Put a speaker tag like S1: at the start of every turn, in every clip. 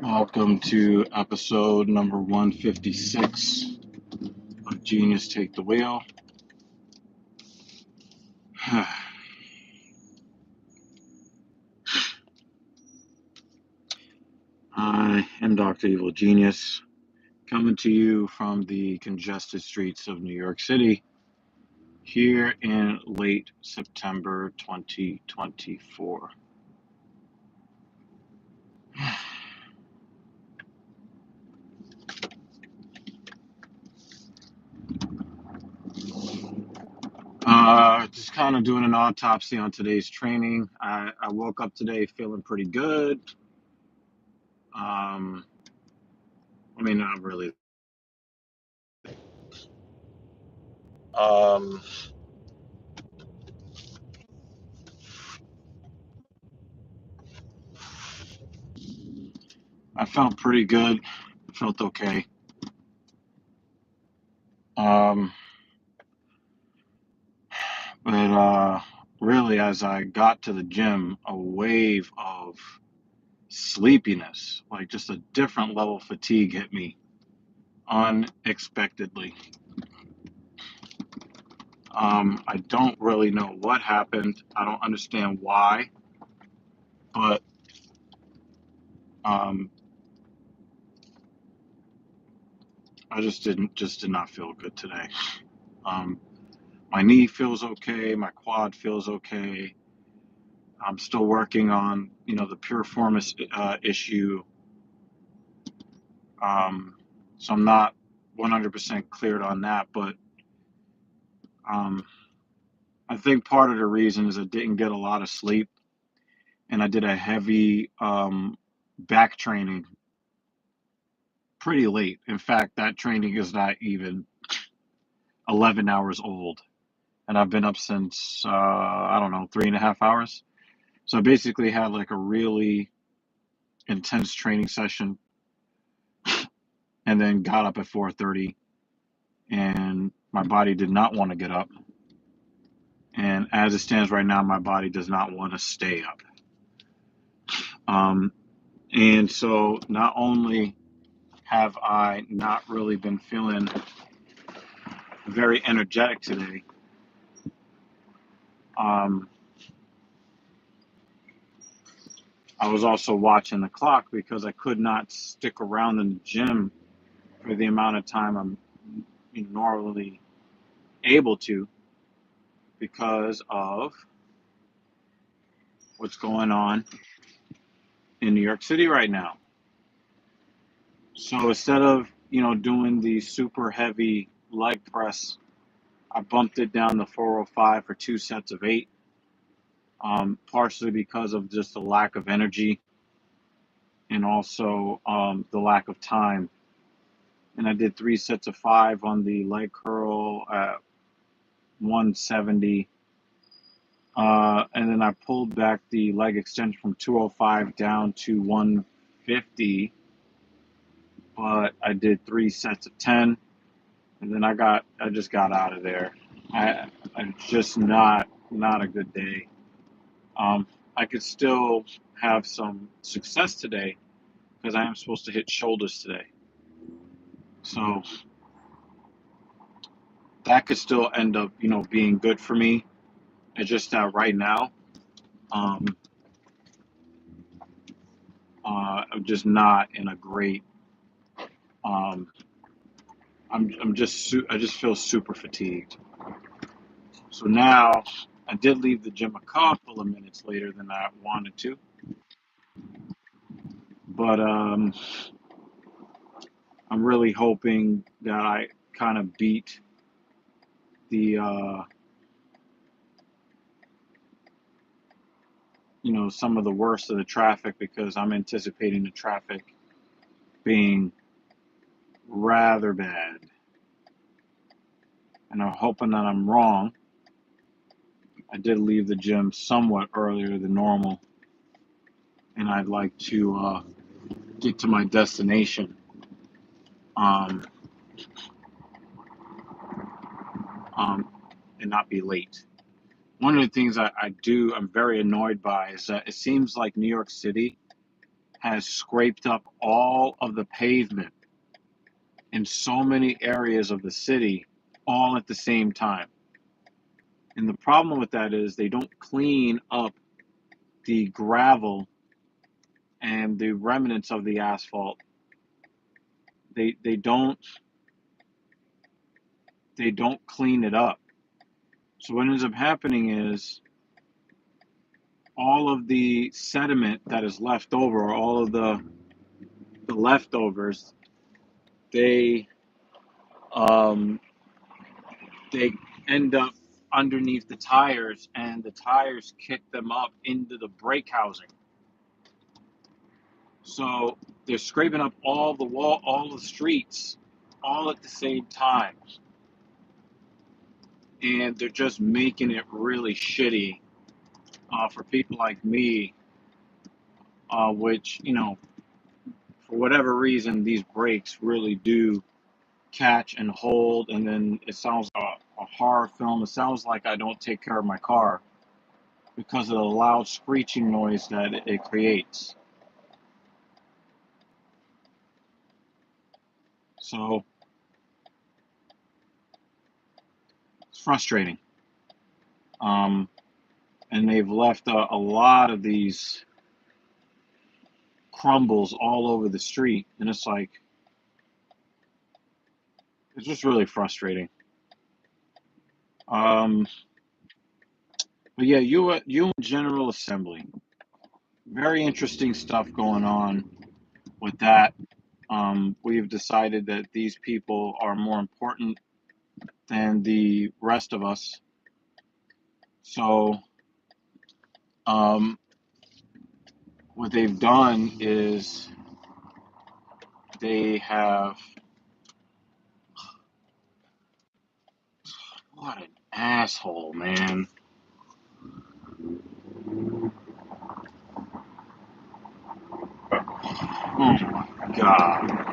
S1: Welcome to episode number 156 of Genius Take the Wheel. I am Dr. Evil Genius, coming to you from the congested streets of New York City here in late September 2024. Just kind of doing an autopsy on today's training. I woke up today feeling pretty good. Not really. Um, I felt pretty good. Felt okay. Um, but really, as I got to the gym, a wave of sleepiness, like just a different level of fatigue, hit me unexpectedly. I don't really know what happened. I don't understand why, but um, I did not feel good today. Um, my knee feels okay. My quad feels okay. I'm still working on, the piriformis issue. So I'm not 100% cleared on that, but um, I think part of the reason is I didn't get a lot of sleep, and I did a heavy back training pretty late. In fact, that training is not even 11 hours old, and I've been up since I don't know, 3.5 hours. So I basically had like a really intense training session, and then got up at 4:30, and my body did not want to get up. And as it stands right now, my body does not want to stay up. Um, and so not only have I not really been feeling very energetic today, um, I was also watching the clock because I could not stick around in the gym for the amount of time I'm normally able to because of what's going on in New York City right now. So instead of, doing the super heavy leg press, I bumped it down to 405 for 2 sets of 8, partially because of just the lack of energy and also the lack of time. And I did 3 sets of 5 on the leg curl at 170. And then I pulled back the leg extension from 205 down to 150. But I did 3 sets of 10. And then I just got out of there. I'm just not a good day. I could still have some success today because I am supposed to hit shoulders today. So that could still end up, being good for me. It's just that right now, um, I'm just not in a great. Um, I just feel super fatigued. So now I did leave the gym a couple of minutes later than I wanted to, but I'm really hoping that I kind of beat the some of the worst of the traffic, because I'm anticipating the traffic being rather bad, and I'm hoping that I'm wrong. I did leave the gym somewhat earlier than normal, and I'd like to get to my destination um, um, and not be late. One of the things I'm very annoyed by is that it seems like New York City has scraped up all of the pavement in so many areas of the city all at the same time. And the problem with that is they don't clean up the gravel and the remnants of the asphalt. They don't clean it up. So what ends up happening is all of the sediment that is left over, or all of the leftovers, they um, they end up underneath the tires, and the tires kick them up into the brake housing. So they're scraping up all the streets, all at the same time, and they're just making it really shitty for people like me, which, for whatever reason, these brakes really do catch and hold, and then it sounds like a horror film. It sounds like I don't take care of my car because of the loud screeching noise that it creates. So it's frustrating. And they've left a lot of these crumbles all over the street, and it's just really frustrating. But yeah, UN General Assembly, very interesting stuff going on with that. We've decided that these people are more important than the rest of us. So what they've done is they have, what an asshole, man. Oh my God.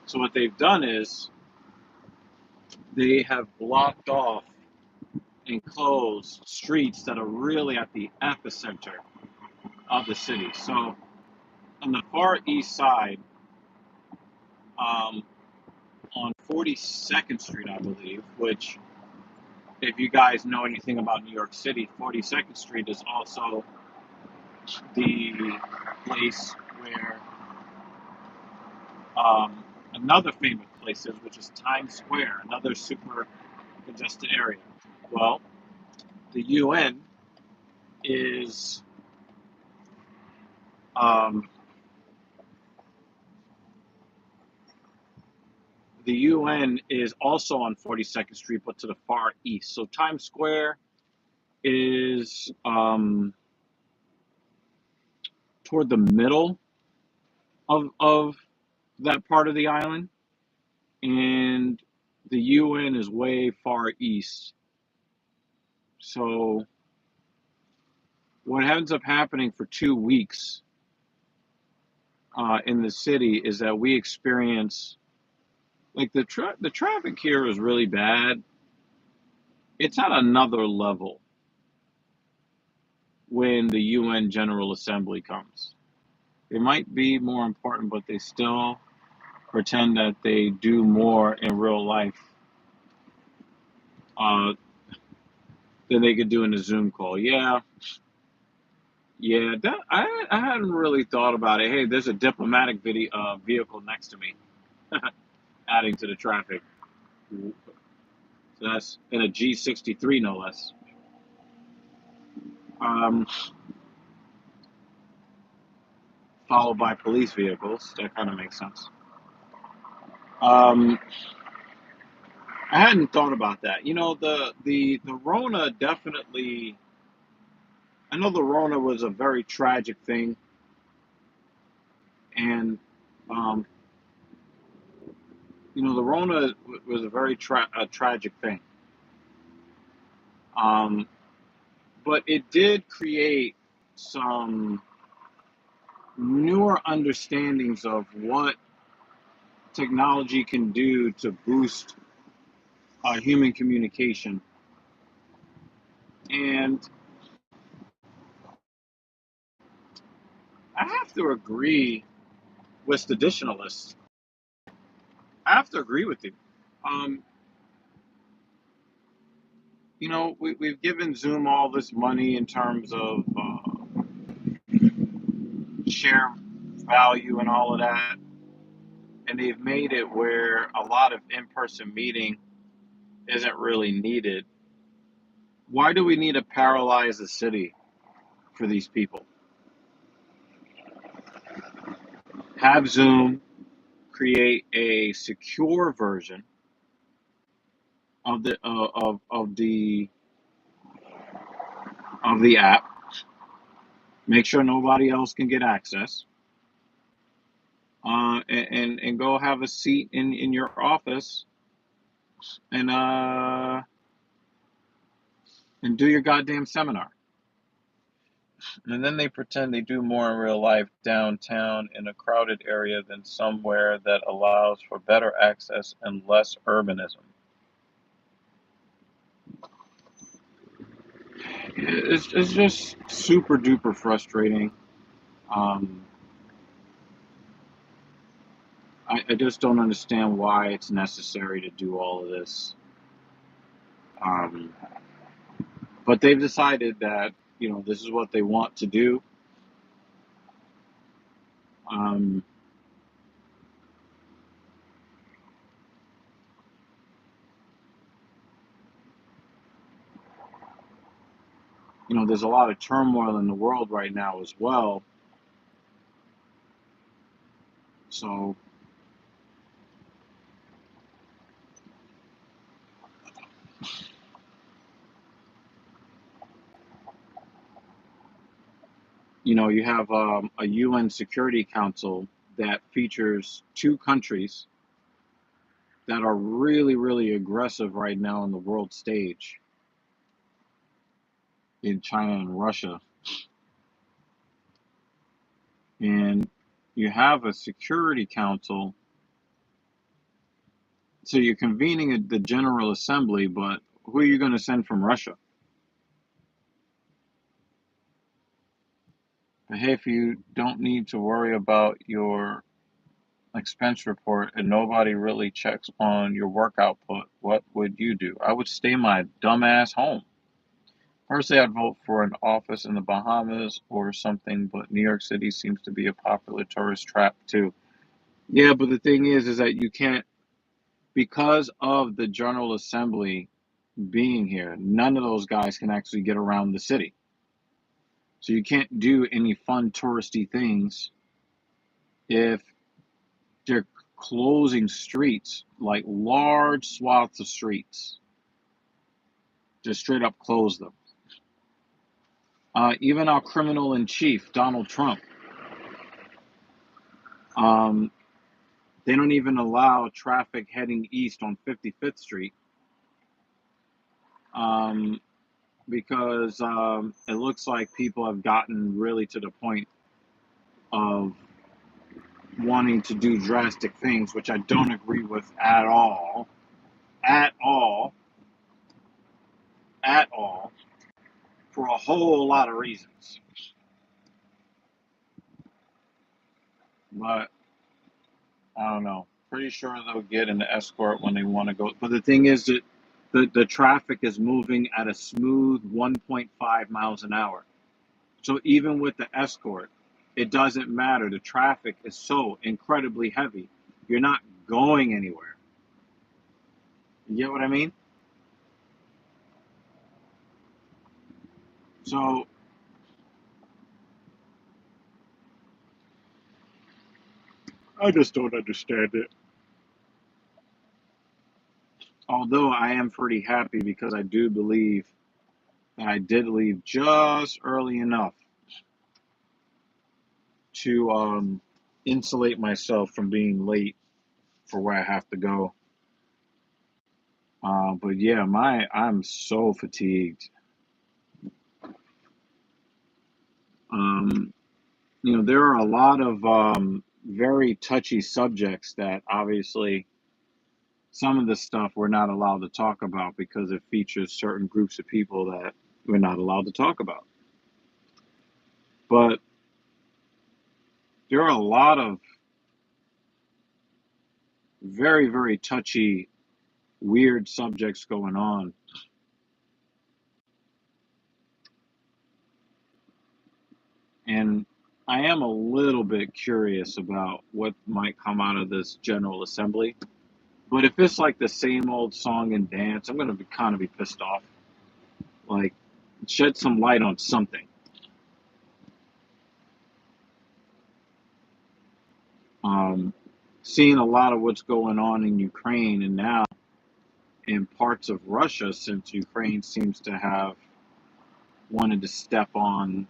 S1: So what they've done is they have blocked off and closed streets that are really at the epicenter of the city. So on the far east side, um, on 42nd Street, I believe, which, if you guys know anything about New York City, 42nd Street is also the place where another famous place is, which is Times Square, another super congested area. Well, the UN is um, the UN is also on 42nd Street, but to the far east. So Times Square is toward the middle of that part of the island, and the UN is way far east. So what ends up happening for 2 weeks in the city is that we experience, like, the traffic here is really bad. It's at another level when the UN General Assembly comes. They might be more important, but they still pretend that they do more in real life uh, than they could do in a Zoom call. Yeah, that I hadn't really thought about it. Hey, there's a diplomatic vehicle next to me, adding to the traffic. So that's in a G63, no less. Um, Followed by police vehicles. That kind of makes sense. Um, I hadn't thought about that. The Rona definitely. I know the Rona was a very tragic thing, and um, the Rona was a very tragic thing. Um, but it did create some newer understandings of what technology can do to boost human communication. And I have to agree with traditionalists. I have to agree with you. Um, we've given Zoom all this money in terms of share value and all of that, and they've made it where a lot of in-person meeting isn't really needed. Why do we need to paralyze the city for these people? Have Zoom create a secure version of the app. Make sure nobody else can get access. And go have a seat in your office and and do your goddamn seminar. And then they pretend they do more in real life downtown in a crowded area than somewhere that allows for better access and less urbanism. It's just super duper frustrating. Um, I just don't understand why it's necessary to do all of this. Um, but they've decided that, this is what they want to do. Um, there's a lot of turmoil in the world right now as well. So, you have a UN Security Council that features two countries that are really, really aggressive right now on the world stage in China and Russia. And you have a Security Council. So you're convening the General Assembly, but who are you going to send from Russia? But hey, if you don't need to worry about your expense report and nobody really checks on your work output, what would you do? I would stay my dumb ass home. Personally, I'd vote for an office in the Bahamas or something, but New York City seems to be a popular tourist trap too. Yeah, but the thing is that you can't, because of the General Assembly being here, none of those guys can actually get around the city. So you can't do any fun touristy things if they're closing streets, like large swaths of streets, just straight up close them. Even our criminal in chief, Donald Trump, they don't even allow traffic heading east on 55th Street because it looks like people have gotten really to the point of wanting to do drastic things, which I don't agree with at all, at all, at all, for a whole lot of reasons. But I don't know. Pretty sure they'll get an escort when they want to go. But the thing is that the traffic is moving at a smooth 1.5 miles an hour. So even with the escort, it doesn't matter. The traffic is so incredibly heavy. You're not going anywhere. You get what I mean? So I just don't understand it. Although I am pretty happy because I do believe that I did leave just early enough to insulate myself from being late for where I have to go. But yeah, I'm so fatigued. Um, there are a lot of very touchy subjects that obviously some of the stuff we're not allowed to talk about because it features certain groups of people that we're not allowed to talk about. But there are a lot of very, very touchy, weird subjects going on. And I am a little bit curious about what might come out of this General Assembly. But if it's like the same old song and dance, I'm going to be kind of be pissed off. Like, shed some light on something. Um, Seeing a lot of what's going on in Ukraine and now in parts of Russia, since Ukraine seems to have wanted to step on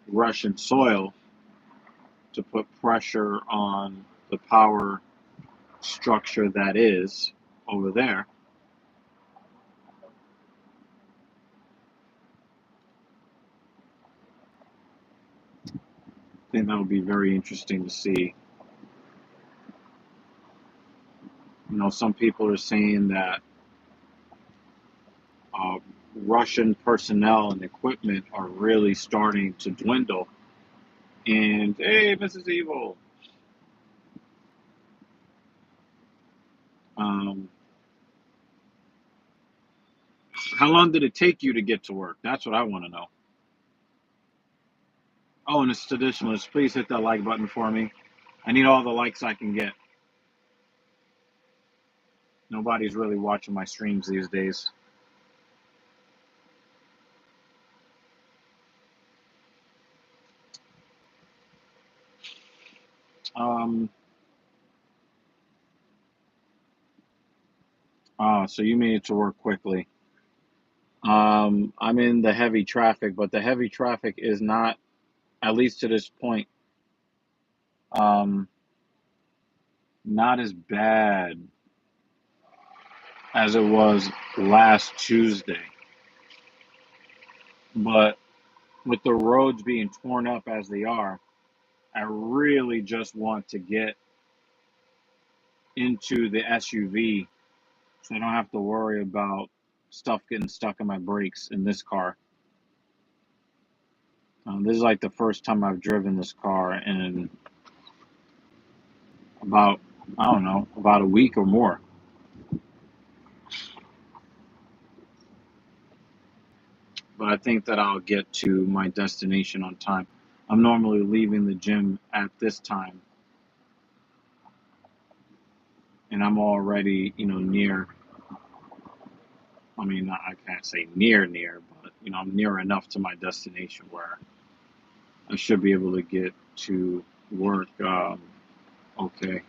S1: Russian soil to put pressure on the power structure that is over there. I think that would be very interesting to see. Some people are saying that uh, Russian personnel and equipment are really starting to dwindle. And hey, Mrs. Evil, um, how long did it take you to get to work? That's what I want to know. Oh, and it's traditionalist. Please hit that like button for me. I need all the likes I can get. Nobody's really watching my streams these days. Um, so you made it to work quickly. I'm in the heavy traffic, but the heavy traffic is not, at least to this point, um, not as bad as it was last Tuesday. But with the roads being torn up as they are, I really just want to get into the SUV so I don't have to worry about stuff getting stuck in my brakes in this car. This is like the first time I've driven this car in about, I don't know, about a week or more. But I think that I'll get to my destination on time. I'm normally leaving the gym at this time, and I'm already, near. I mean, I can't say near, but I'm near enough to my destination where I should be able to get to work. Okay.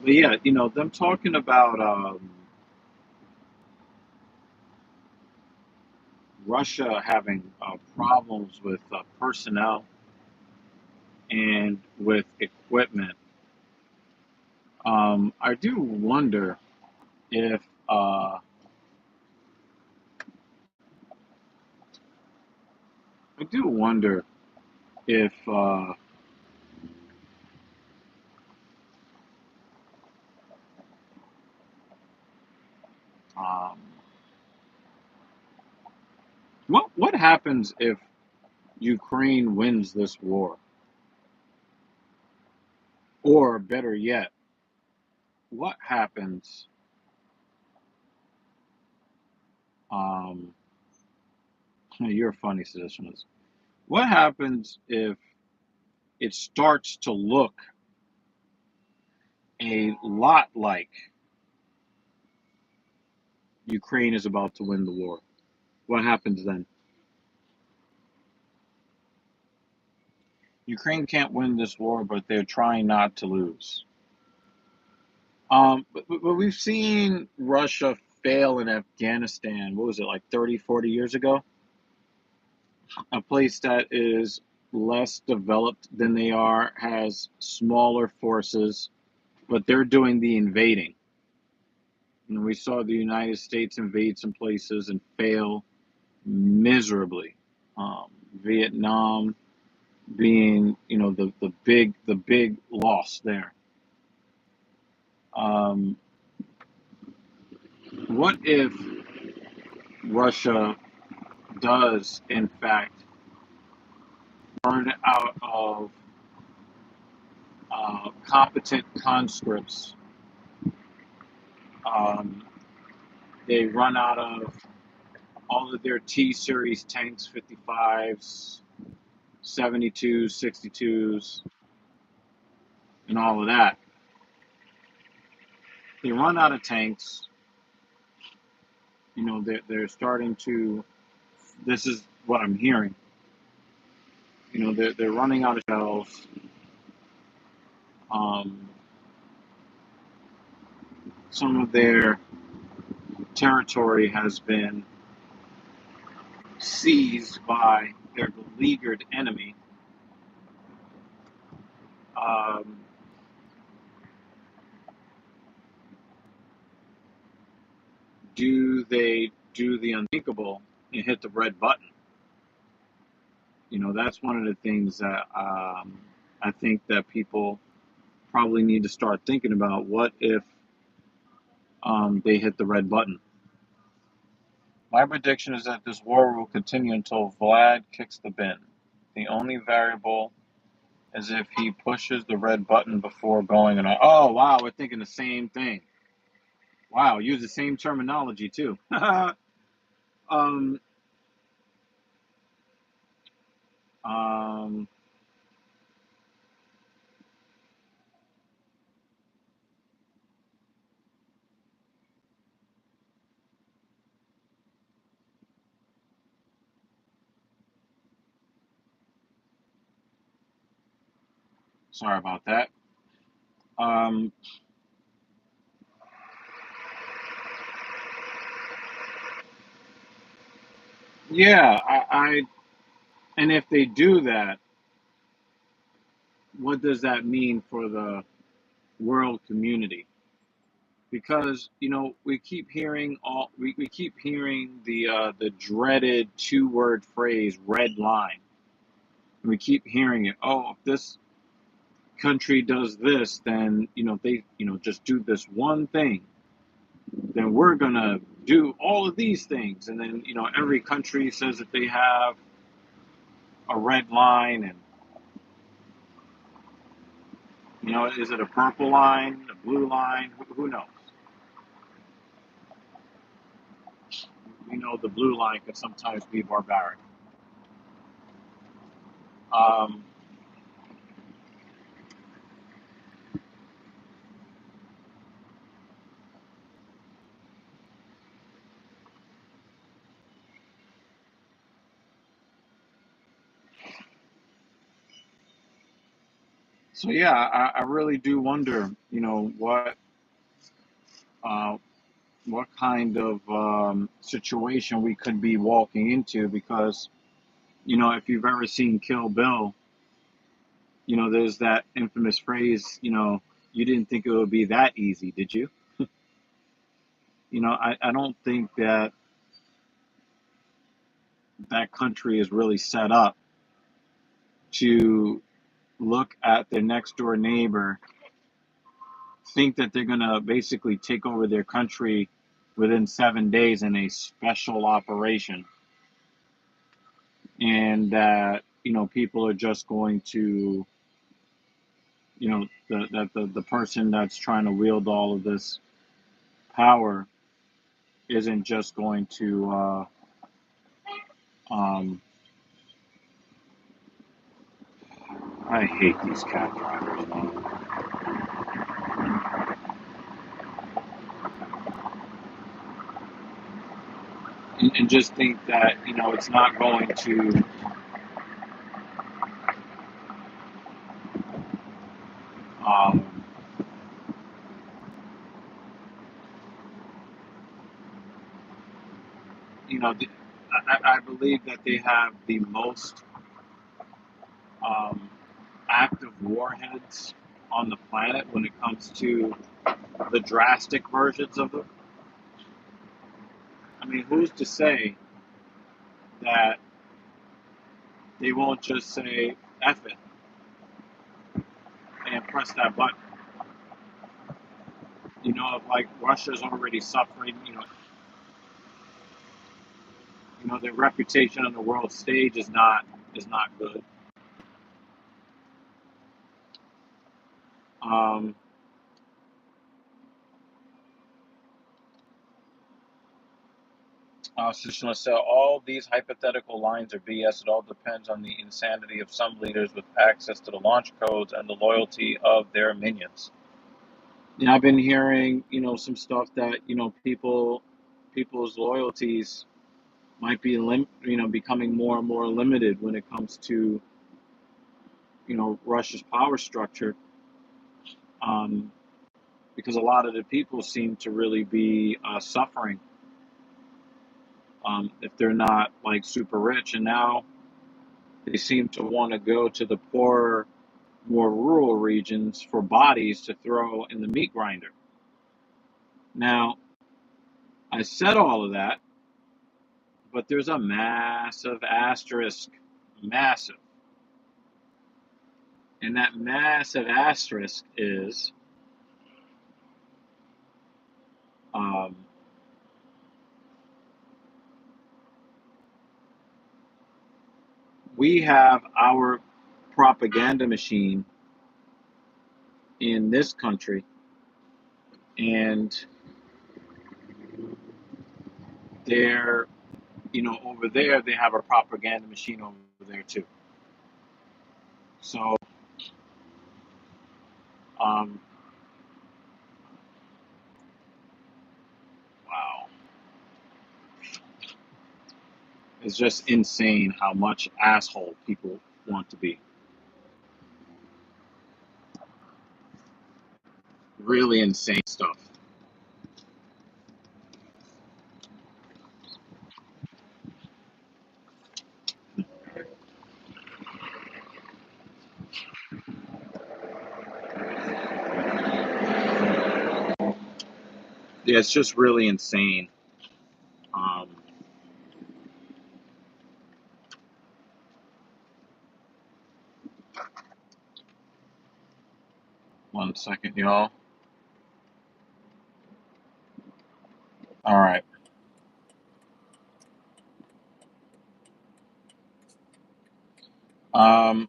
S1: But yeah, them talking about Russia having problems with personnel and with equipment. I do wonder if I do wonder if um, what happens if Ukraine wins this war, or better yet, what happens? Um, you're a funny citizeness. What happens if it starts to look a lot like Ukraine is about to win the war? What happens then? Ukraine can't win this war, but they're trying not to lose. But we've seen Russia fail in Afghanistan. What was it, like 30, 40 years ago? A place that is less developed than they are, has smaller forces, but they're doing the invading. And we saw the United States invade some places and fail miserably. Um, Vietnam being, the big loss there. Um, what if Russia does, in fact, burn out of competent conscripts? Um, they run out of all of their T series tanks, 55s, 72s, 62s, and all of that. They run out of tanks. They're starting to. This is what I'm hearing. They're running out of shells. Um, some of their territory has been seized by their beleaguered enemy. Um, do they do the unthinkable and hit the red button? That's one of the things that I think that people probably need to start thinking about. What if they hit the red button? My prediction is that this war will continue until Vlad kicks the bin. The only variable is if he pushes the red button before going and oh wow, we're thinking the same thing. Wow, use the same terminology too. um, um, Sorry about that. Um, yeah, and if they do that, what does that mean for the world community? Because we keep hearing the dreaded two-word phrase red line. And we keep hearing it. Oh, if this country does this, then they just do this one thing, then we're gonna do all of these things. And then every country says that they have a red line. And is it a purple line, a blue line? Who knows? We know the blue line can sometimes be barbaric. um, so yeah, I really do wonder uh, what kind of situation we could be walking into. Because if you've ever seen Kill Bill, there's that infamous phrase, you didn't think it would be that easy, did you? I don't think that that country is really set up to look at their next door neighbor, think that they're going to basically take over their country within 7 days in a special operation, and that people are just going to the person that's trying to wield all of this power isn't just going to um, I hate these cab drivers, man. And just think that it's not going to um, you know the, I believe that they have the most um, active warheads on the planet when it comes to the drastic versions of them. I mean, who's to say that they won't just say F it and press that button? If like Russia's already suffering, their reputation on the world stage is not good. Um, Sushma said, all these hypothetical lines are BS. It all depends on the insanity of some leaders with access to the launch codes and the loyalty of their minions. Yeah, I've been hearing, some stuff that, people's loyalties might be, becoming more and more limited when it comes to, Russia's power structure, because a lot of the people seem to really be suffering if they're not like super rich, and now they seem to want to go to the poorer, more rural regions for bodies to throw in the meat grinder. Now, I said all of that, but there's a massive asterisk, massive. And that massive asterisk is um, we have our propaganda machine in this country, and they're, over there, they have a propaganda machine over there too. So, um, wow. It's just insane how much asshole people want to be. Really insane stuff. Yeah, it's just really insane. Um, 1 second, y'all. All right. Um,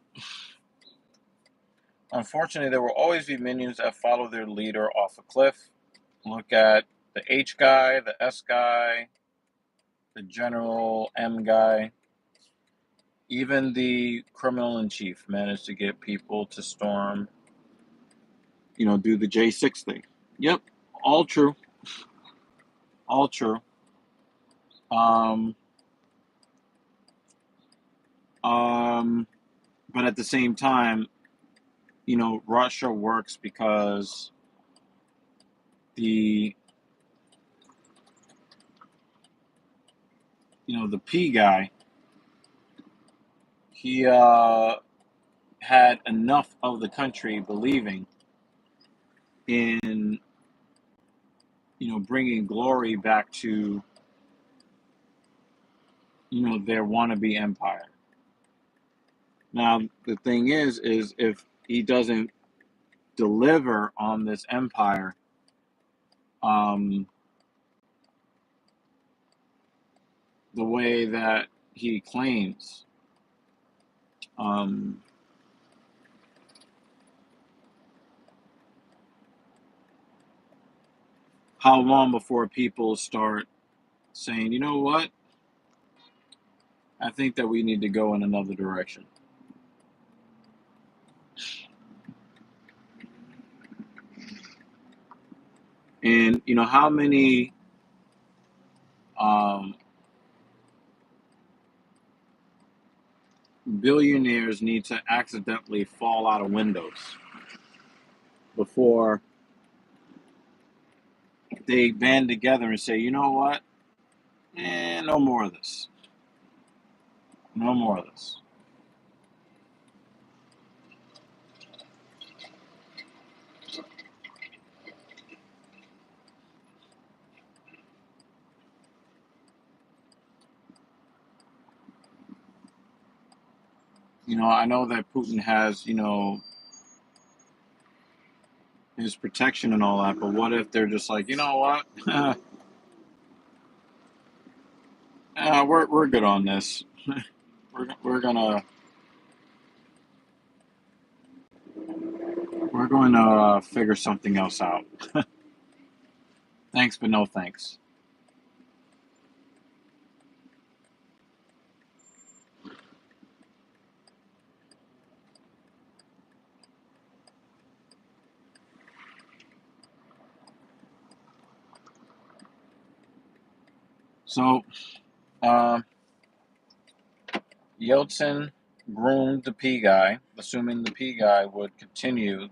S1: Unfortunately, there will always be minions that follow their leader off a cliff. Look at the H guy, the S guy, the General M guy. Even the criminal in chief managed to get people to storm, do the J6 thing. Yep, all true. All true. Um, um, but at the same time, Russia works because the, the P guy, he had enough of the country believing in, bringing glory back to, their wannabe empire. Now, the thing is if he doesn't deliver on this empire, um, the way that he claims, um, how long before people start saying, you know what, I think that we need to go in another direction. And how many um, billionaires need to accidentally fall out of windows before they band together and say, you know what, no more of this, no more of this. I know that Putin has, his protection and all that, but what if they're just like, you know what? We're good on this. We're gonna we're going to figure something else out. Thanks, but no thanks. So, uh, Yeltsin groomed the P guy, assuming the P guy would continue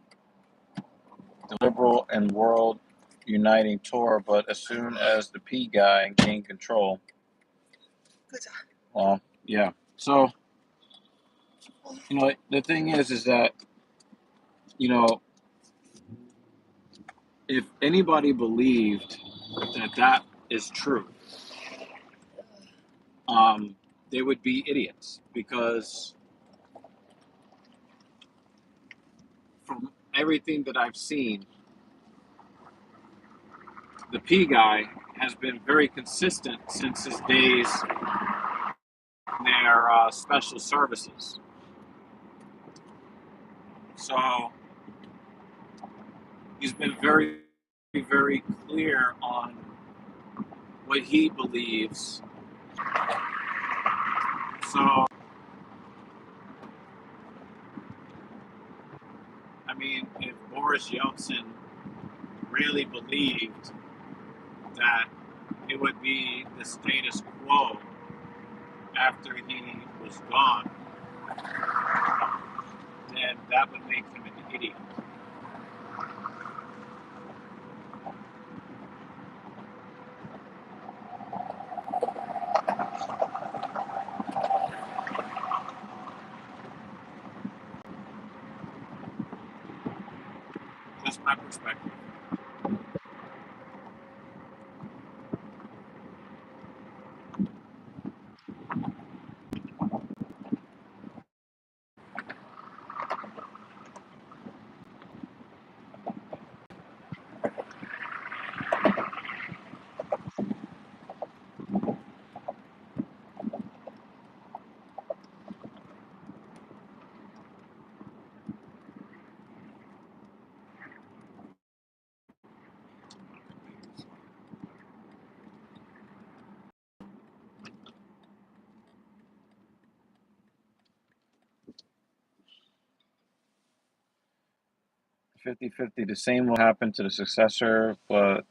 S1: the liberal and world uniting tour, but as soon as the P guy gained control, well, yeah. So, the thing is that, you know, if anybody believed that is true, um, they would be idiots because from everything that I've seen, the P guy has been very consistent since his days in their special services. So he's been very, very clear on what he believes. So, I mean, if Boris Yeltsin really believed that it would be the status quo after he was gone, then that would make him an idiot. Just my perspective. 50-50. The same will happen to the successor, but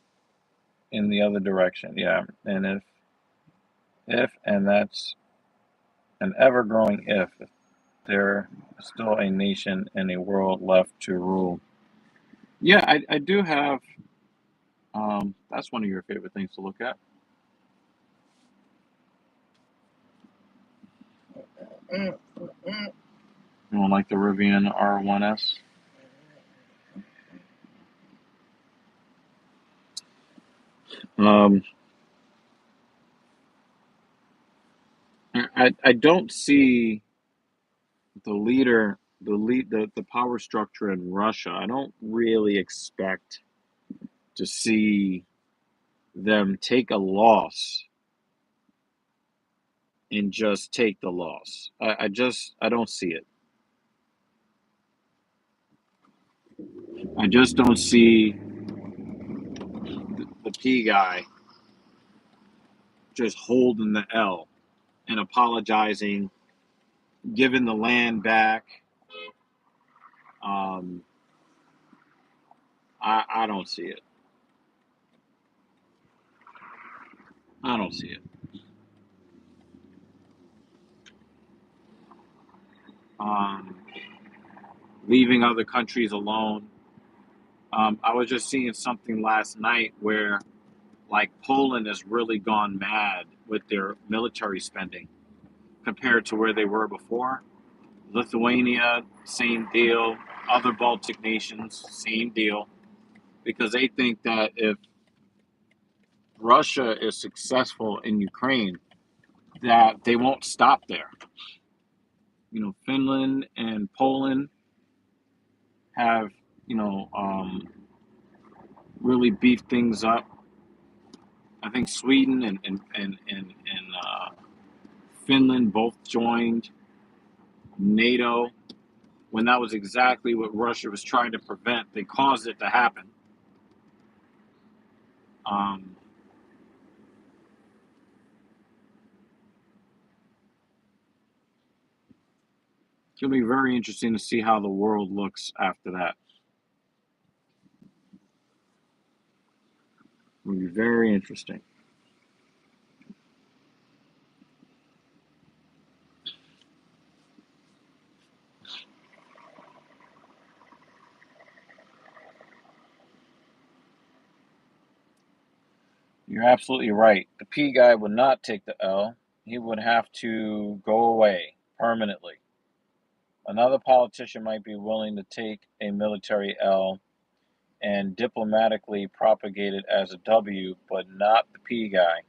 S1: in the other direction. Yeah. And and that's an ever growing if there is still a nation and a world left to rule. Yeah, I do have. That's one of your favorite things to look at. You don't like the Rivian R1S? Um, I don't see the power structure in Russia. I don't really expect to see them take a loss and just take the loss. I don't see it. I just don't see the P guy just holding the L and apologizing, giving the land back. Um, I don't see it. I don't see it. Um, Leaving other countries alone. I was just seeing something last night where, like, Poland has really gone mad with their military spending compared to where they were before. Lithuania, same deal. Other Baltic nations, same deal. Because they think that if Russia is successful in Ukraine, that they won't stop there. Finland and Poland have, really beefed things up. I think Sweden and Finland both joined NATO when that was exactly what Russia was trying to prevent. They caused it to happen. Um, it's going to be very interesting to see how the world looks after that. It'll be very interesting. You're absolutely right. The P guy would not take the L. He would have to go away permanently. Another politician might be willing to take a military L and diplomatically propagate it as a W, but not the P guy.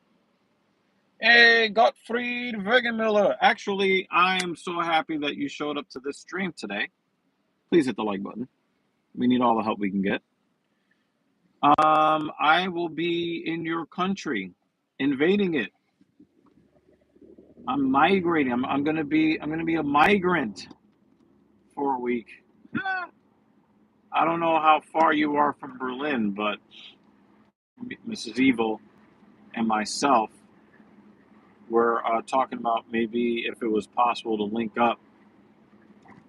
S1: Hey, Gottfried Wegenmiller. Actually, I am so happy that you showed up to this stream today. Please hit the like button. We need all the help we can get. I will be in your country, invading it. I'm migrating. I'm gonna be a migrant for a week. I don't know how far you are from Berlin, but Mrs. Evil and myself were talking about maybe if it was possible to link up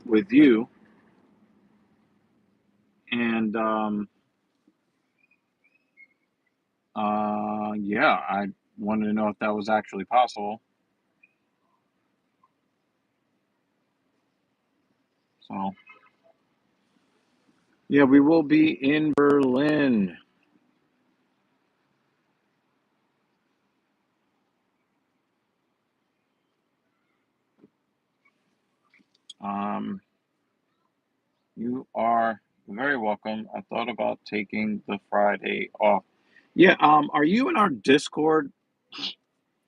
S1: with you. And yeah, I wanted to know if that was actually possible. So yeah, we will be in Berlin. You are very welcome. I thought about taking the Friday off. Yeah, are you in our Discord?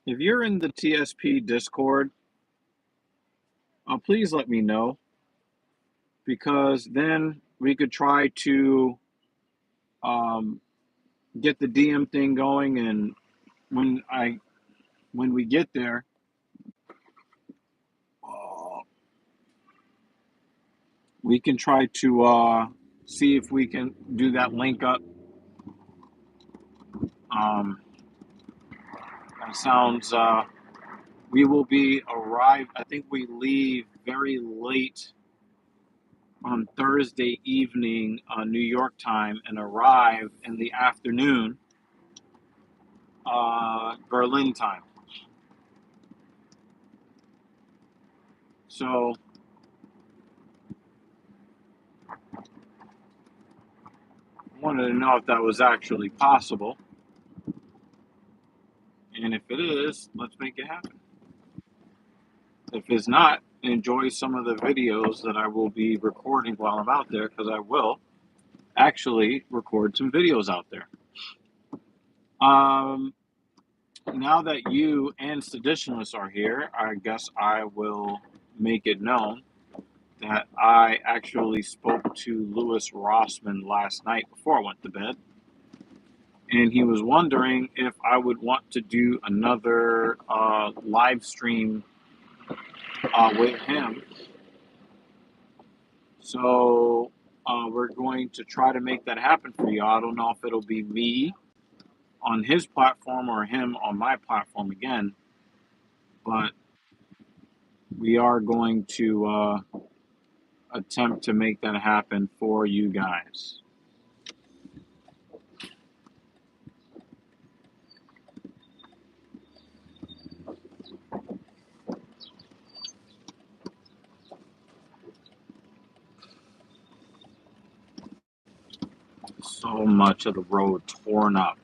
S1: If you're in the TSP Discord, please let me know because then we could try to um, get the DM thing going, and when I when we get there, uh, we can try to see if we can do that link up. That sounds. We will be arrived. I think we leave very late on Thursday evening, New York time, and arrive in the afternoon, Berlin time. So I wanted to know if that was actually possible. And if it is, let's make it happen. If it's not, enjoy some of the videos that I will be recording while I'm out there, because I will actually record some videos out there. Now that you and Seditionalists are here, I guess I will make it known that I actually spoke to Louis Rossman last night before I went to bed. And he was wondering if I would want to do another live stream with him. So we're going to try to make that happen for you. I don't know if it'll be me on his platform or him on my platform again, but we are going to attempt to make that happen for you guys. So much of the road torn up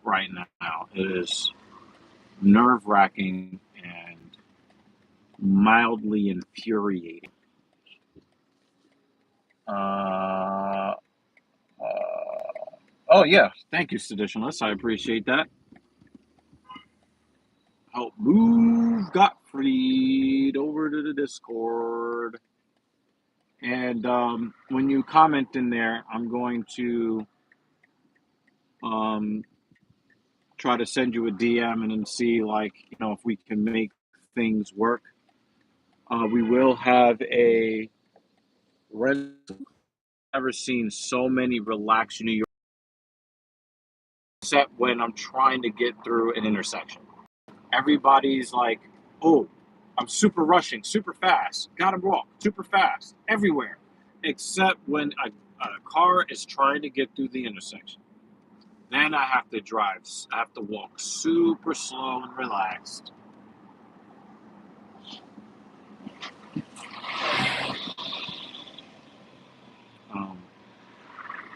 S1: right now. It is nerve-wracking and mildly infuriating. Uh, oh yeah, thank you, Seditionalists. I appreciate that. help move Gottfried over to the Discord. And when you comment in there, I'm going to try to send you a DM and then see, like, if we can make things work. We will have a rental. I've never seen so many relaxed New York, except when I'm trying to get through an intersection. Everybody's like, oh, I'm super rushing, super fast, gotta walk, super fast, everywhere. Except when a car is trying to get through the intersection. Then I have to walk super slow and relaxed.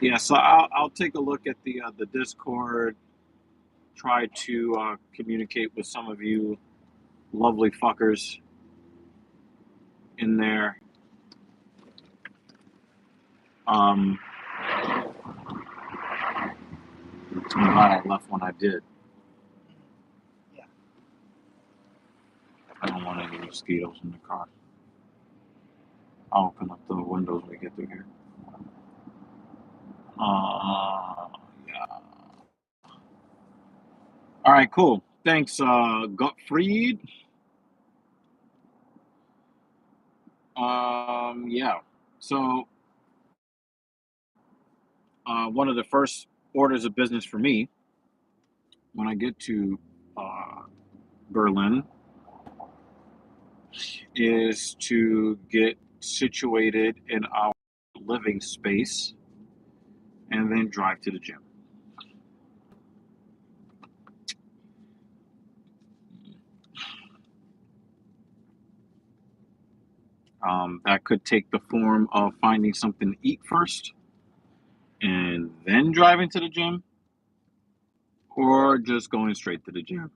S1: Yeah, so I'll take a look at the Discord, try to communicate with some of you lovely fuckers in there. I'm glad I left when I did.
S2: Yeah.
S1: I don't want any mosquitoes in the car. I'll open up the windows when we get through here. Yeah. All right, cool. Thanks, Gottfried. Yeah. So, one of the first orders of business for me when I get to Berlin is to get situated in our living space and then drive to the gym. That could take the form of finding something to eat first and then driving to the gym, or just going straight to the gym.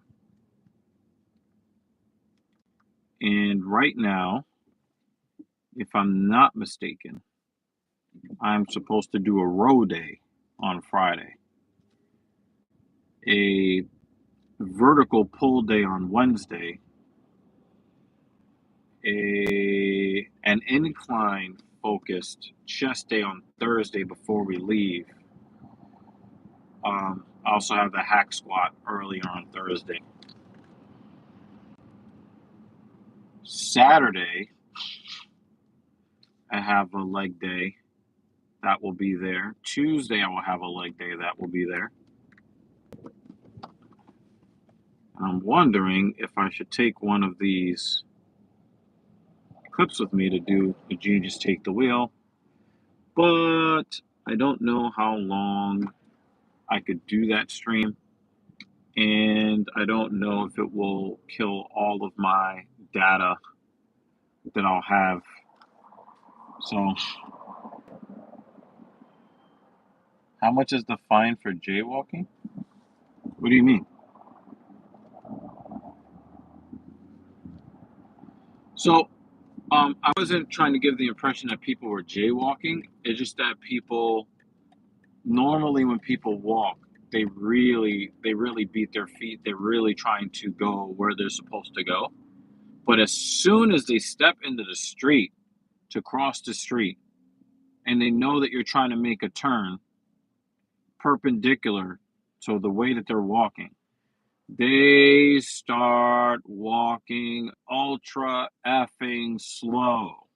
S1: And right now, if I'm not mistaken, I'm supposed to do a row day on Friday, a vertical pull day on Wednesday, an incline focused chest day on Thursday before we leave. I also have the hack squat earlier on Thursday. Saturday, I have a leg day that will be there. Tuesday, I will have a leg day that will be there. And I'm wondering if I should take one of these clips with me to do the Genius Take the Wheel, but I don't know how long I could do that stream, and I don't know if it will kill all of my data that I'll have. So, how much is the fine for jaywalking? What do you mean? So, I wasn't trying to give the impression that people were jaywalking. It's just that people, normally when people walk, they really beat their feet. They're really trying to go where they're supposed to go. But as soon as they step into the street to cross the street, and they know that you're trying to make a turn perpendicular to the way that they're walking, they start walking ultra effing slow.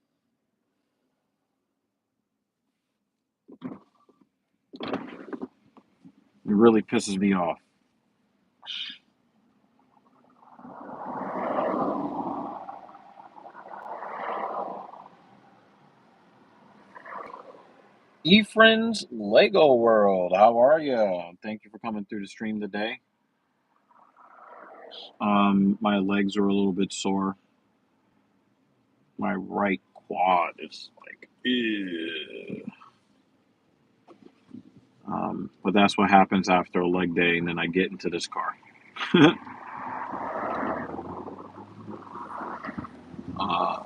S1: It really pisses me off. Efren's Lego World, how are you? Thank you for coming through the stream today. My legs are a little bit sore. My right quad is like, ew. But that's what happens after a leg day, and then I get into this car. uh,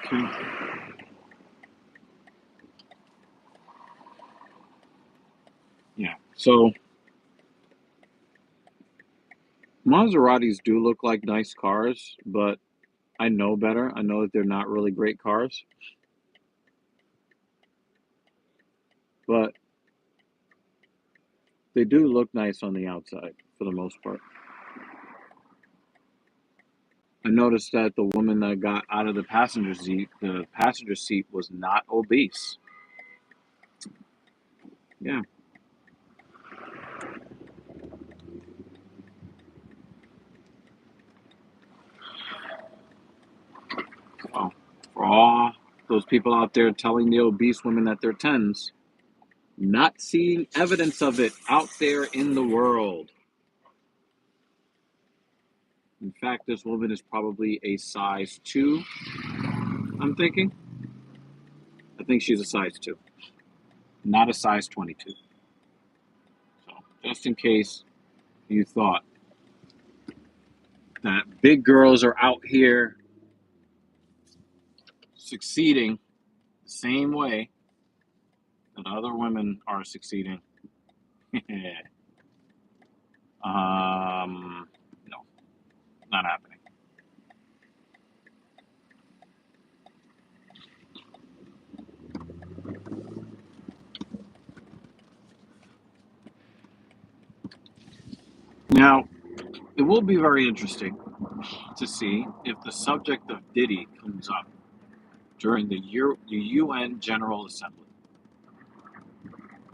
S1: Okay. Yeah. So Maseratis do look like nice cars, but I know better. I know that they're not really great cars, but they do look nice on the outside for the most part. I noticed that the woman that got out of the passenger seat was not obese. Yeah. Well, for all those people out there telling the obese women that they're tens, not seeing evidence of it out there in the world. In fact, this woman is probably a size 2, I'm thinking. I think she's a size 2, not a size 22. So, just in case you thought that big girls are out here succeeding the same way that other women are succeeding. No, not happening. Now, it will be very interesting to see if the subject of Diddy comes up during the UN General Assembly.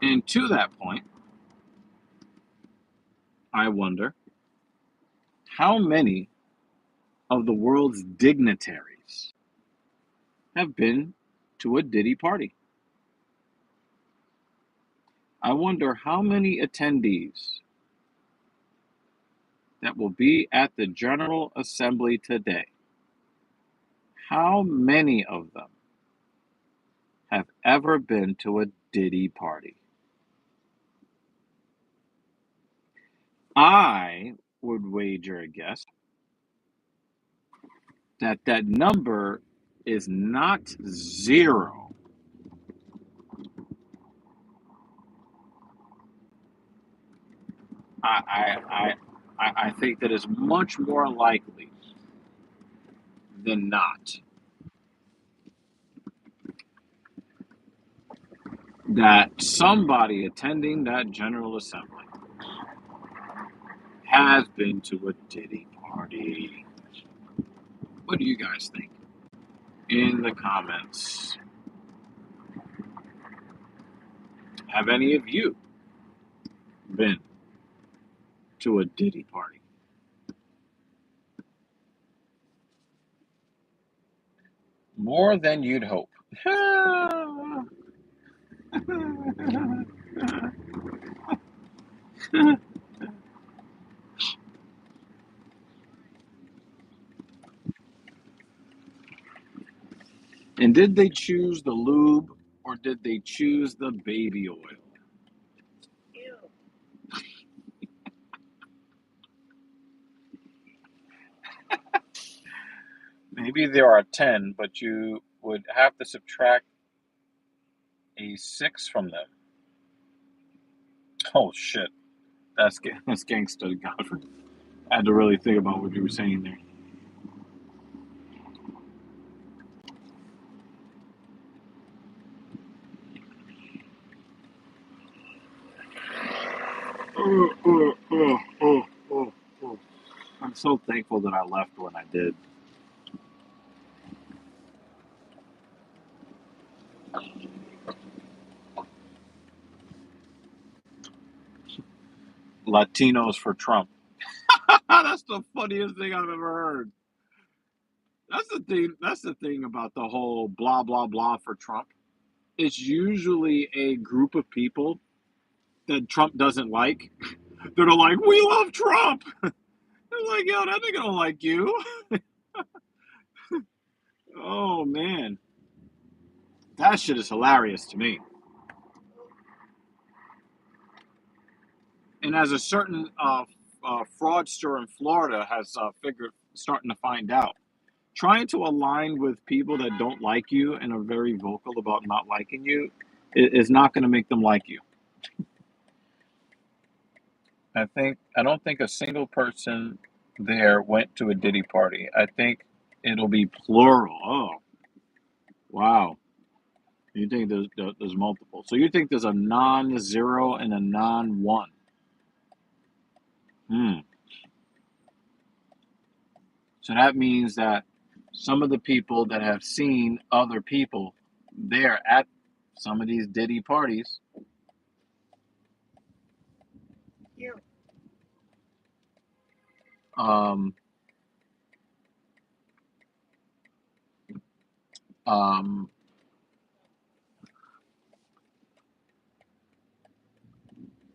S1: And to that point, I wonder how many of the world's dignitaries have been to a Diddy party. I wonder how many attendees that will be at the General Assembly today. How many of them have ever been to a Diddy party? I would wager a guess that that number is not 0. I think that is much more likely than not that somebody attending that General Assembly has been to a Diddy party. What do you guys think? In the comments. Have any of you been to a Diddy party? More than you'd hope. And did they choose the lube or did they choose the baby oil?
S2: Ew.
S1: Maybe there are 10, but you would have to subtract a 6 from them. Oh shit, that's gangsta, Godfrey. I had to really think about what you were saying there. Oh, oh, oh, oh, oh, oh. I'm so thankful that I left when I did. Latinos for Trump. That's the funniest thing I've ever heard. That's the thing. That's the thing about the whole blah blah blah for Trump. It's usually a group of people that Trump doesn't like. That are like, we love Trump. They're like, yo, that nigga don't like you. Oh man, that shit is hilarious to me. And as a certain fraudster in Florida has figured, starting to find out, trying to align with people that don't like you and are very vocal about not liking you is not going to make them like you. I don't think a single person there went to a Diddy party. I think it'll be plural. Oh, wow. You think there's multiple. So you think there's a non-zero and a non-one. Hmm. So that means that some of the people that have seen other people there at some of these Diddy parties,
S2: You.
S1: um, um,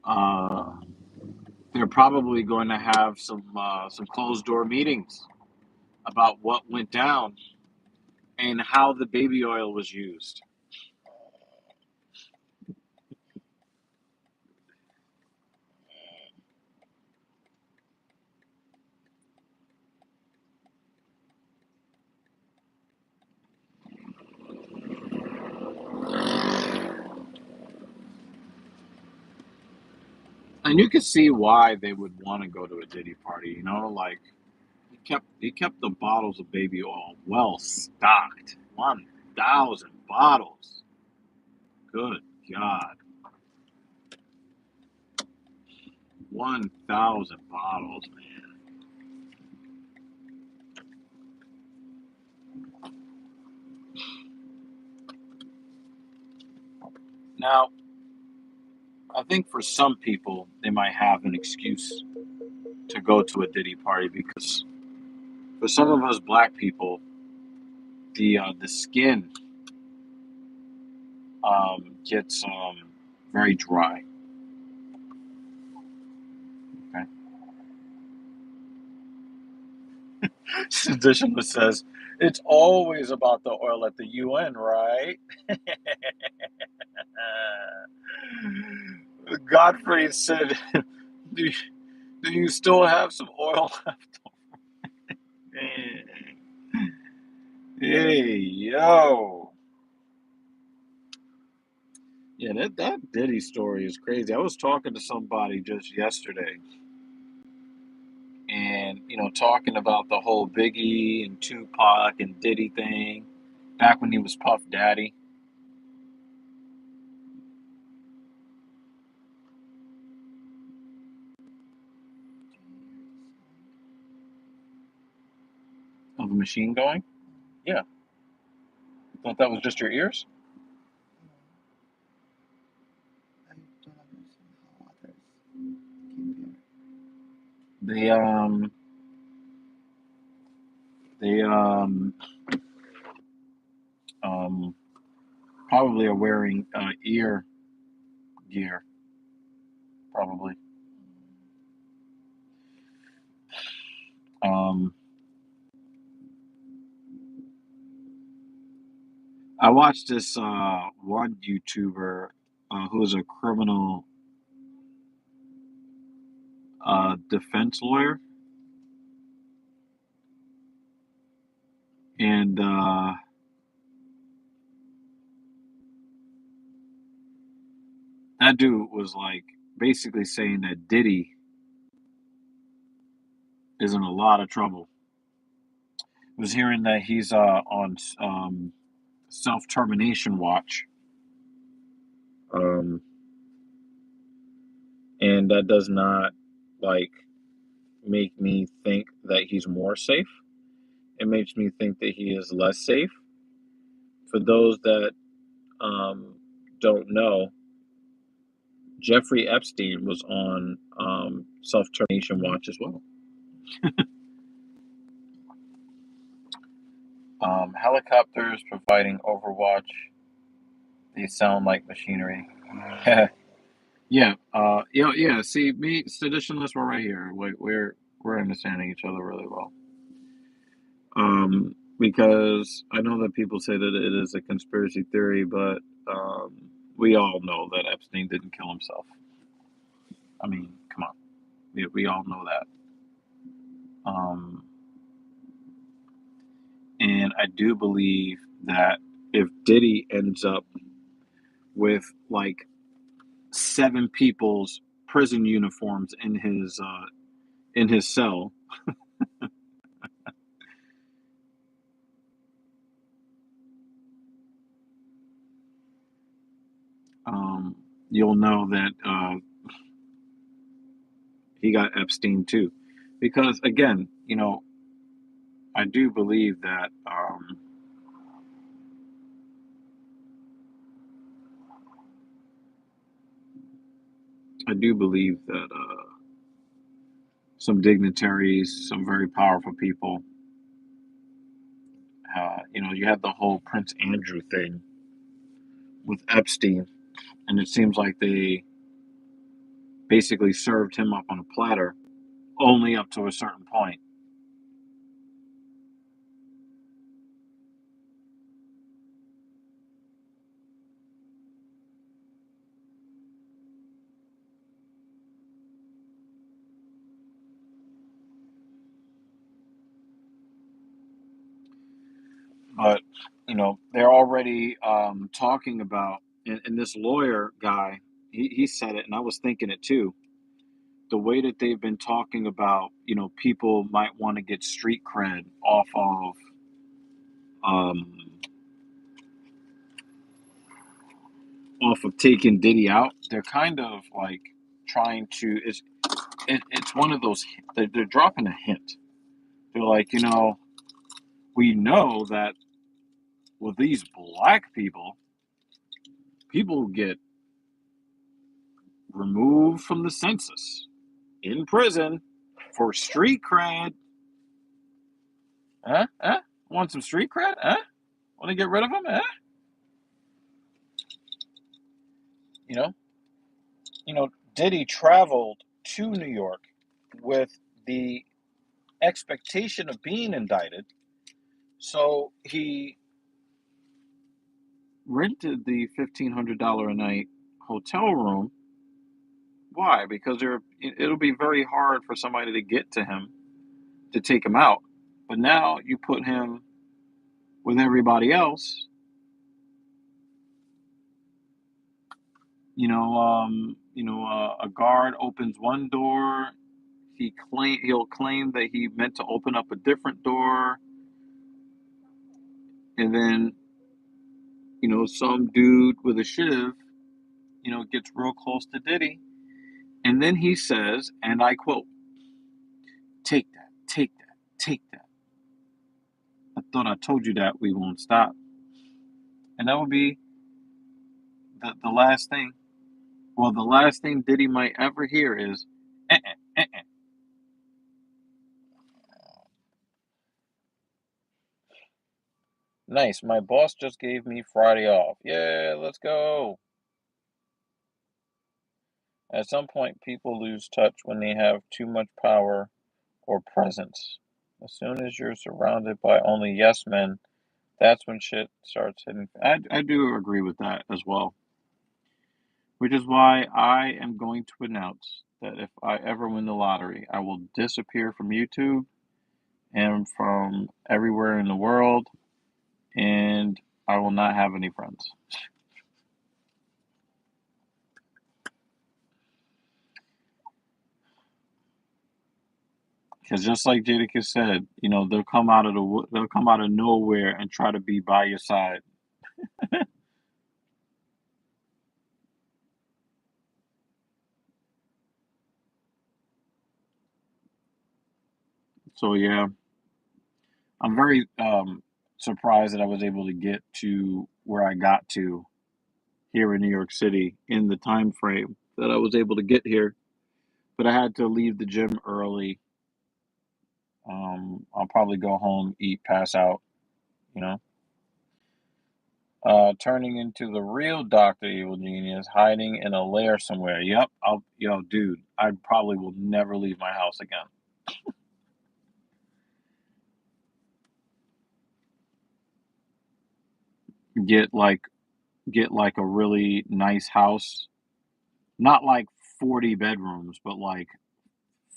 S1: uh, they're probably going to have some closed door meetings about what went down and how the baby oil was used. And you can see why they would want to go to a Diddy party, like he kept the bottles of baby oil well stocked. 1,000 bottles. Good God. 1,000 bottles, man. Now, I think for some people, they might have an excuse to go to a Diddy party because for some of us black people, the skin gets very dry. Okay? Traditionalist says it's always about the oil at the UN, right? Godfrey said, do you, do you still have some oil left? Hey, yo. Yeah, that Diddy story is crazy. I was talking to somebody just yesterday and, talking about the whole Biggie and Tupac and Diddy thing back when he was Puff Daddy of a machine going. Yeah. Thought that was just your ears?
S2: I don't understand how others came
S1: They, um, they um, probably are wearing ear gear, probably. Um, I watched this one YouTuber who is a criminal defense lawyer, and that dude was like basically saying that Diddy is in a lot of trouble. I was hearing that he's on self termination watch, um, and that does not like make me think that he's more safe. It makes me think that he is less safe. For those that um, don't know, Jeffrey Epstein was on self termination watch as well. Helicopters providing overwatch. They sound like machinery. Yeah. Yeah. See, me, seditionalists, we're right here. We're understanding each other really well. Because I know that people say that it is a conspiracy theory, but we all know that Epstein didn't kill himself. I mean, come on, we all know that. Um, I do believe that if Diddy ends up with like 7 people's prison uniforms in his cell, you'll know that he got Epstein too, because again, I do believe that some dignitaries, some very powerful people, you had the whole Prince Andrew thing with Epstein, and it seems like they basically served him up on a platter, only up to a certain point. But they're already talking about, and this lawyer guy, he said it, and I was thinking it too. The way that they've been talking about, people might want to get street cred um, off of taking Diddy out. They're kind of like trying to. It's one of those. They're dropping a hint. They're like, we know that with these black people get removed from the census in prison for street cred. Huh? Huh? Want some street cred? Huh? Want to get rid of them? Huh? You know, Diddy traveled to New York with the expectation of being indicted, so he rented the $1,500 a night hotel room. Why? Because it'll be very hard for somebody to get to him to take him out. But now you put him with everybody else. A guard opens one door. He'll claim that he meant to open up a different door, and then some dude with a shiv, gets real close to Diddy, and then he says, and I quote, "Take that, take that, take that. I thought I told you that we won't stop." And that would be the last thing. Well, the last thing Diddy might ever hear is, eh, eh, eh. Nice. My boss just gave me Friday off. Yeah, let's go. At some point, people lose touch when they have too much power or presence. As soon as you're surrounded by only yes men, that's when shit starts hitting. I do agree with that as well. Which is why I am going to announce that if I ever win the lottery, I will disappear from YouTube and from everywhere in the world, and I will not have any friends. Because just like Jadakiss said, they'll come out of nowhere and try to be by your side. So yeah, I'm very surprised that I was able to get to where I got to here in New York City in the time frame that I was able to get here. But I had to leave the gym early. I'll probably go home, eat, pass out, you know. Turning into the real Dr. Evil Genius, hiding in a lair somewhere. Yep, dude, I probably will never leave my house again. Get like a really nice house, not like 40 bedrooms, but like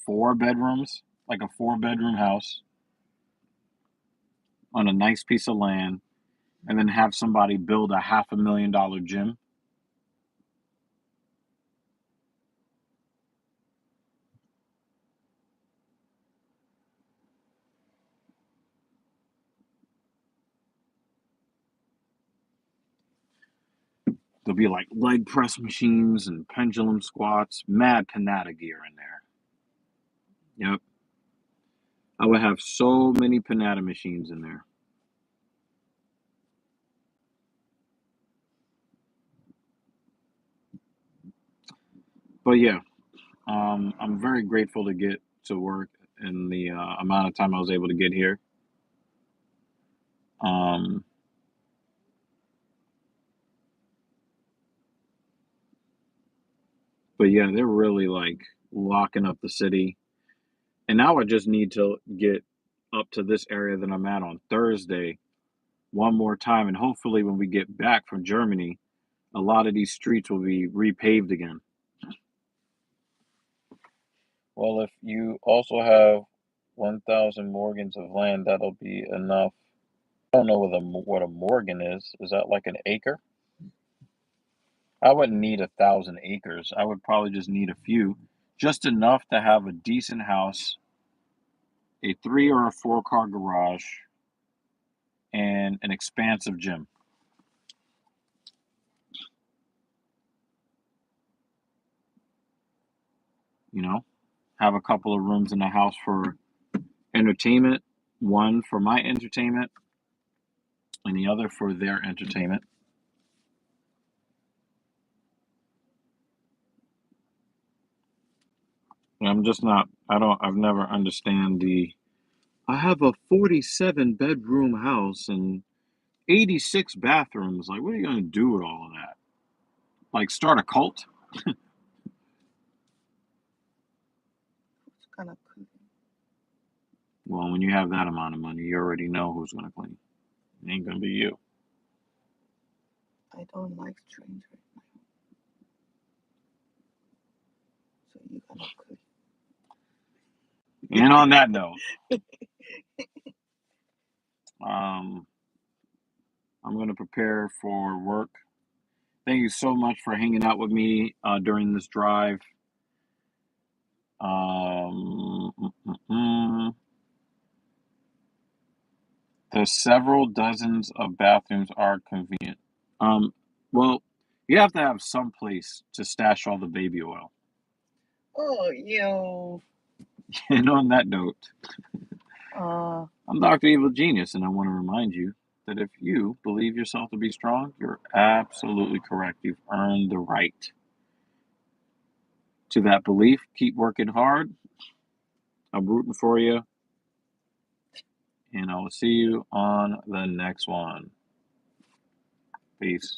S1: 4 bedrooms, like a 4-bedroom house. on a nice piece of land and then have somebody build a $500,000 gym. There'll be like leg press machines and pendulum squats, mad Panada gear in there. Yep. I would have so many Panada machines in there. But yeah, I'm very grateful to get to work in the amount of time I was able to get here. Um, but yeah, they're really like locking up the city. And now I just need to get up to this area that I'm at on Thursday one more time. And hopefully, when we get back from Germany, a lot of these streets will be repaved again. Well, if you also have 1,000 morgens of land, that'll be enough. I don't know what a morgan is. Is that like an acre? I wouldn't need 1,000 acres. I would probably just need a few, just enough to have a decent house, a 3 or 4 car garage, and an expansive gym. You know, have a couple of rooms in the house for entertainment, one for my entertainment, and the other for their entertainment. And I'm just not, I've never understand I have a 47 bedroom house and 86 bathrooms. Like, what are you going to do with all of that? Like, start a cult?
S2: Who's gonna clean?
S1: Well, when you have that amount of money, you already know who's going to clean. It ain't going to be you.
S2: I don't like strangers. So you're gonna clean.
S1: And on that note, I'm going to prepare for work. Thank you so much for hanging out with me during this drive. Um, mm, mm, mm. The several dozens of bathrooms are convenient. Um, well, you have to have some place to stash all the baby oil.
S2: Oh, you.
S1: And on that note,
S2: Uh,
S1: I'm Dr. Evil Genius, and I want to remind you that if you believe yourself to be strong, you're absolutely correct. You've earned the right to that belief. Keep working hard. I'm rooting for you, and I will see you on the next one. Peace.